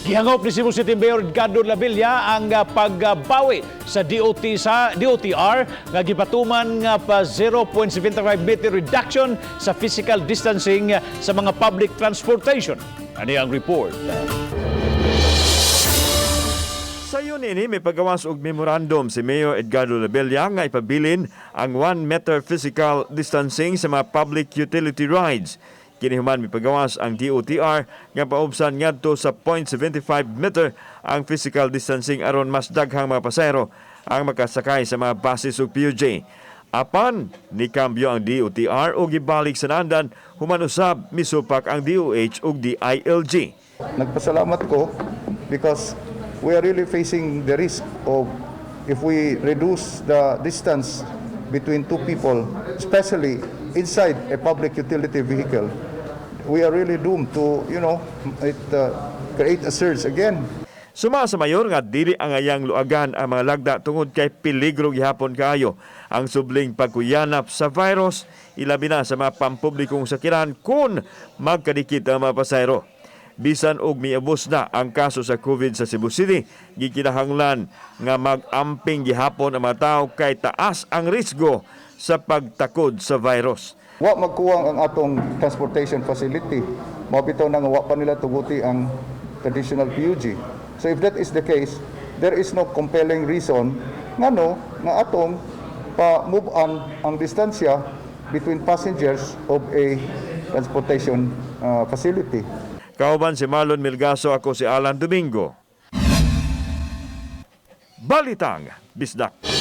Gihangop ni Cebu City Mayor Edgardo Labilla ang pagbawi sa DOTR nga gipatuman nga pa 0.75 meter reduction sa physical distancing sa mga public transportation. Ani ang report. Sa yun ini, may paggawas og memorandum si Mayor Edgardo Labilla nga ipabilin ang 1 meter physical distancing sa mga public utility rides. Kinihuman may pagawas ang DOTR nga paubsan ngadto sa 0.75 meter ang physical distancing aron mas daghang mga pasahero ang makasakay sa mga buses ug PUJ. Apan ni kambyo ang DOTR o gibalik sa nandan human usab misupak ang DOH ug DILG. Nagpasalamat ko because we are really facing the risk of if we reduce the distance between two people, especially inside a public utility vehicle, we are really doomed to, create a surge again. Suma sa mayor nga dili ang ayang luagan ang mga lagda tungod kay peligro gihapon kaayo ang subling pagkuyanap sa virus, ilabi na sa mga pampublikong sakiran kung magkadikit ang mga pasahero. Bisan og miabos na ang kaso sa COVID sa Cebu City, gikinahanglan nga mag-amping gihapon ang mga tao kay taas ang risgo sa pagtakod sa virus. Wa magkuwang ang atong transportation facility. Mabitaw na nga wa pa nila tuguti ang traditional PUG. So if that is the case, there is no compelling reason nga atong pa-move on ang distansya between passengers of a transportation facility. Kauban si Marlon Milgaso, ako si Alan Domingo. Balitang Bisdak.